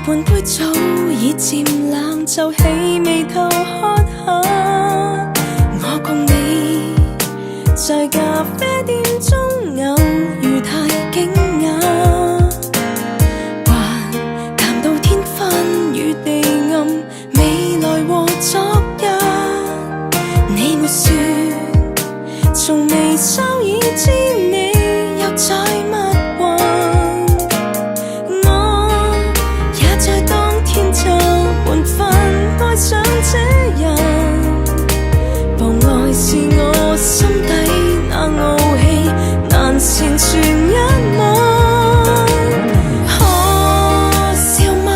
半杯早已漸冷，就起眉頭喝下。我共你在咖啡店中偶遇太驚訝，還談到天昏與地暗，未來和昨日。你沒說，從眉梢已知你又在密雲。我也在當天就半分愛上這人，妨礙是我心底那傲氣難成全一吻。可笑嗎？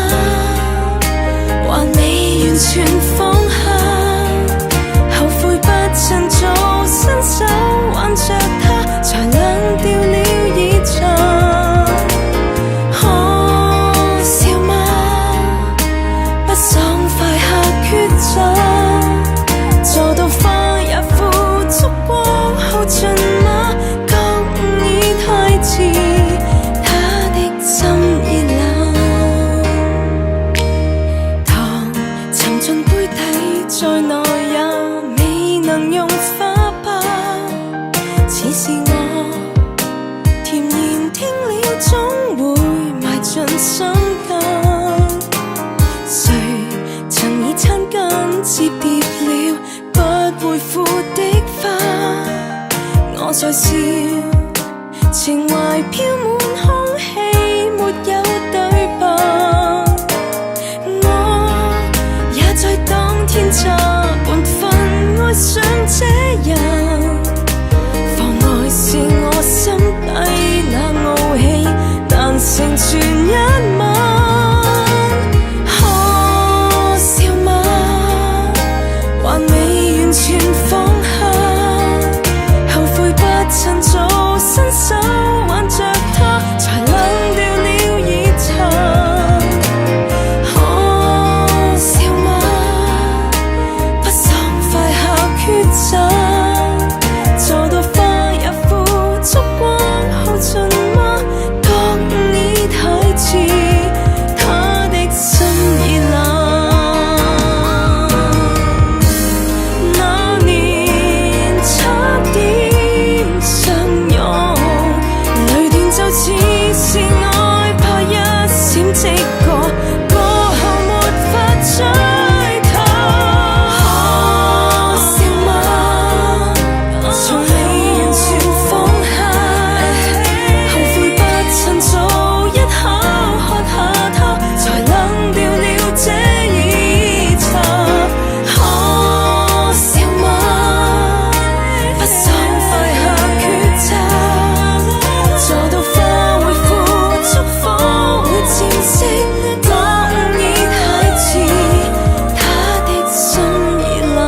還未完全放下，後悔不趁早伸手挽着他，才冷掉了熱茶。可笑嗎？不爽快下抉擇，坐到花也枯燭光後盡嗎？覺悟已太遲，他的心已冷。糖沉進杯底，再耐也未能融化吧。似是我甜言聽了總會埋進心間。誰曾以餐巾摺疊了不會腐的花？我在笑，情懷飄滿空氣，沒有對白。我也在當天差半分愛上這人，妨礙是我心底那傲氣難成全一吻。可笑嗎？還未完全放下，後悔不趁早伸手挽着他，才冷掉了熱茶。可笑嗎？不爽快下抉擇，坐到花也枯燭光後盡嗎？覺悟已太遲，他的心已冷。那年差點相擁，淚斷就似是愛怕一閃即過，過後沒法追討。可笑嗎？從未完全放下，後悔不趁早一口喝下他，才冷掉了這熱茶。可笑嗎？不爽快下抉擇，坐到花會枯燭，火會漸熄，覺悟已太遲，他的心已冷。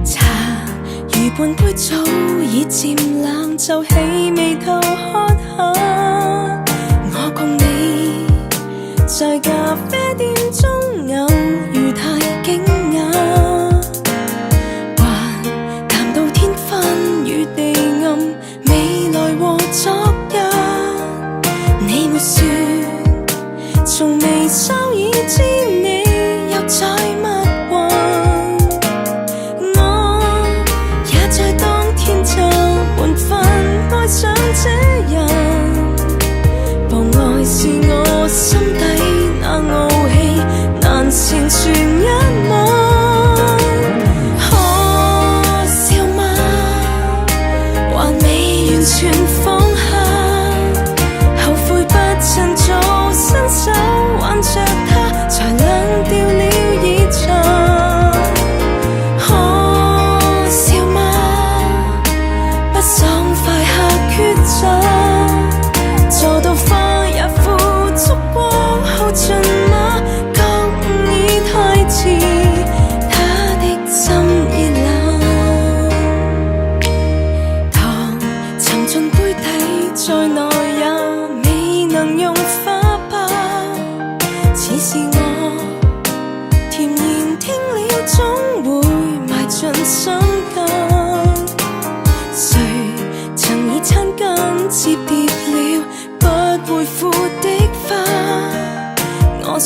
茶如半杯早已漸冷，就起眉頭喝下。我共你在咖啡店中偶遇太驚訝，還談到天昏與地暗，未來和昨日。你沒說，從眉梢已知你又在密雲。我也在當天就半分愛上這人，妨礙是我心底那傲氣難成全一吻。可笑嗎？還未完全放下，後悔不趁早伸手挽着他，才冷掉了熱茶。可笑嗎？不爽快下抉擇。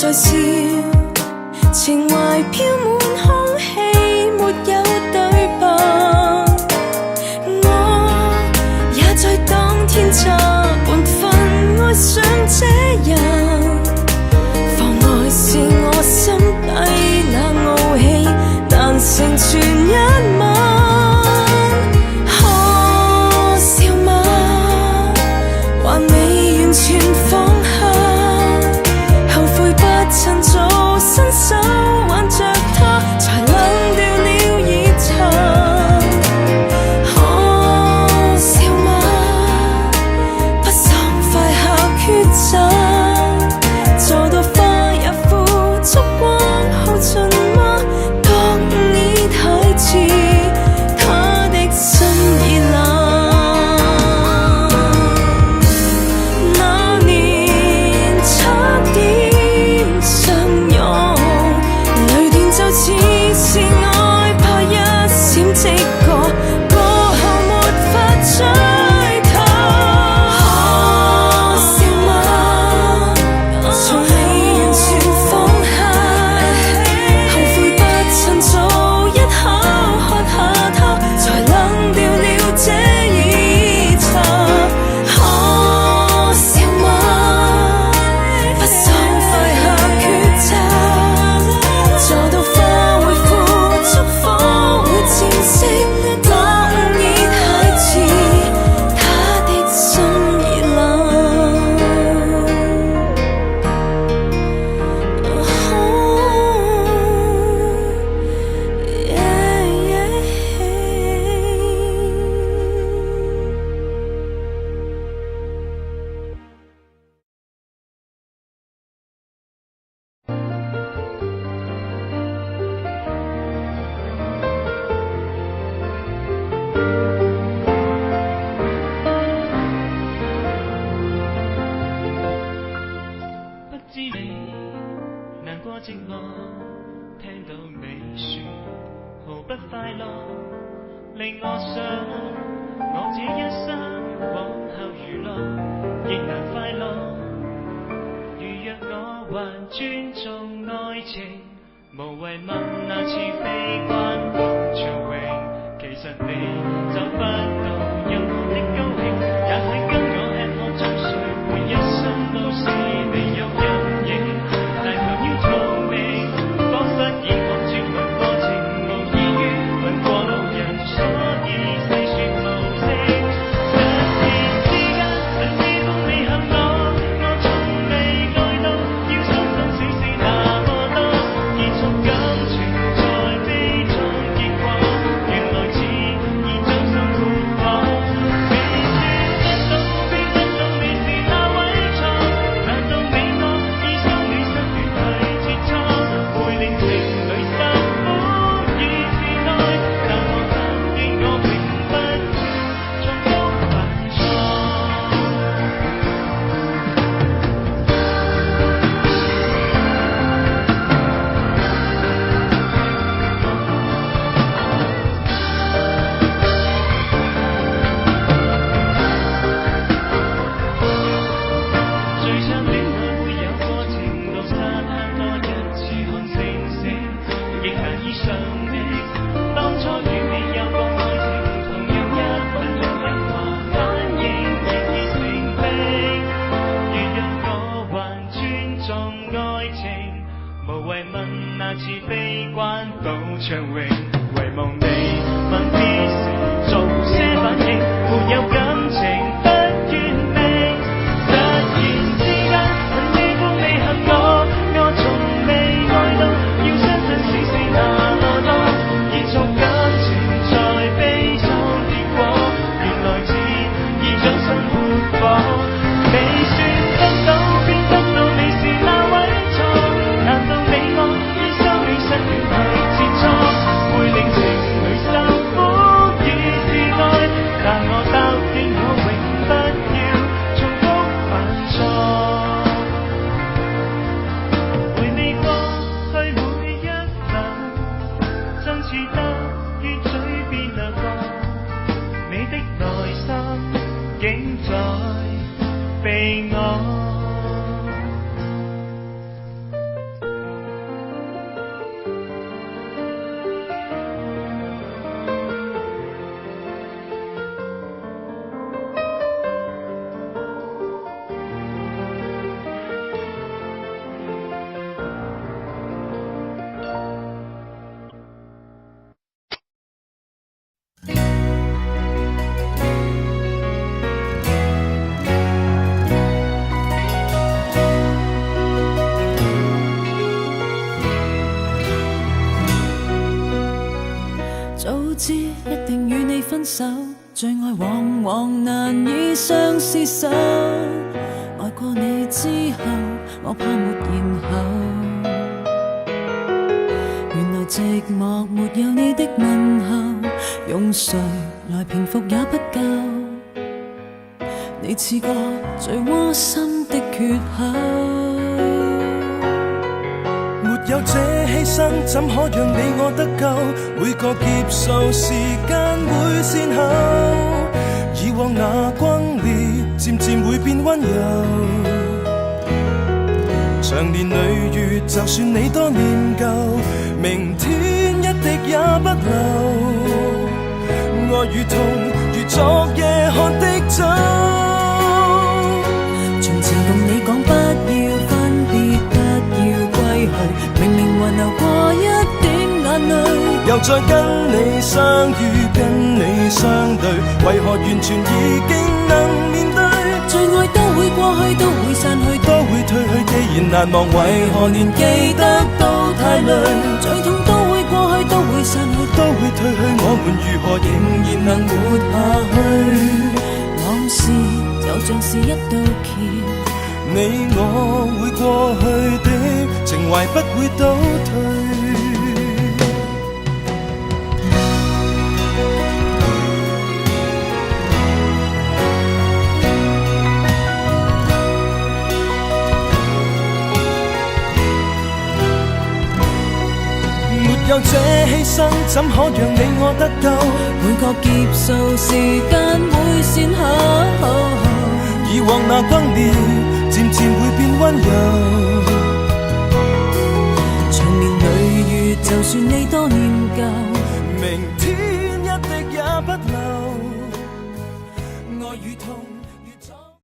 在笑，情懷飄滿空氣，沒有對白。我也在當天差半分愛上這人，妨礙是我心底那傲氣，難成全一晚。可笑嗎？還未完全放下，後悔不趁早伸手挽着她，才冷掉了熱茶。可笑嗎？不爽快下抉擇，做到花也枯燭光耗盡嗎？覺你太遲，他的心已冷。那年差點相擁，淚斷就似是愛怕一閃即過，過後沒法追討。可笑嗎？從未完全放下，後悔不趁早一口喝下它，才冷掉了這熱茶。可笑嗎？不爽快下抉擇，做到花會枯燭，火會漸熄，覺已太遲，他的心已冷。不知你難過寂寞，聽到你說毫不快樂，令我想我這一生往後娛樂亦難快樂。如若我還尊重愛情，無謂問那次非關顧長榮，其實你就不到任何的高興，也許跟我吃喝中睡，每一生都是你有陰影，但求要逃命，彷彿已看絕文過程，無異於問過路人，所以細說無聲。突然之間，能知道你恨我，我從未愛到，要傷心小事那麼多，結束感情在悲壯結果，原來只已將心活火。未算得到，非得到你是那位錯，難道你我已相戀失戀係切磋，會令情侶心苦與自愛，但我答應我永不要重複犯錯。最親戀愛會有過程，到沙灘多一次看星星，亦難以想你。當初與你有過愛情，同樣一吻用力話反應亦已成冰。如若我還尊重愛情，無謂問那次悲關到長榮，遺忘你問必是做些反應，沒有感情不願命。突然之間，能知道你恨我，我從未愛到，要相信小事那麼多，結束感情在悲傷結果，原來只已將心活火。未算得到，偏得到你是那位錯，難道你我已相戀失戀係切磋，會令情侶受苦與自愛，但我答應我永不要重複犯錯。回味過去每一縷，真似得於嘴邊掠過，你的內心竟在被我分手，最愛往往難以相廝守。愛過你之後，我怕沒然後。原來寂寞沒有你的問候，用誰來平復也不夠。你似個最窩心的缺口。沒有這犧牲，怎可讓你我得救？每個劫數時間會先後，以往那轟烈漸漸會變溫柔。長年累月，就算你多念舊，明天一滴也不留。愛與痛如昨夜喝的酒，從前共你講不要分別，不要歸去，明明還流過一點眼淚，又再跟你相遇，跟你相對，為何完全已經能面對？最愛都會過去，都會散去，都會退去，既然難忘，為何連記得都太累？最痛都會過去，都會散去，都會退去，我們如何仍然能活下去？往事就像是一道橋，你我會過去的情懷不會倒退。沒有這犧牲，怎可讓你我得救？每個劫數時間會先後，以往那轟烈漸漸會變溫柔。長年累月，就算你多念舊，明天一滴也不留。愛與痛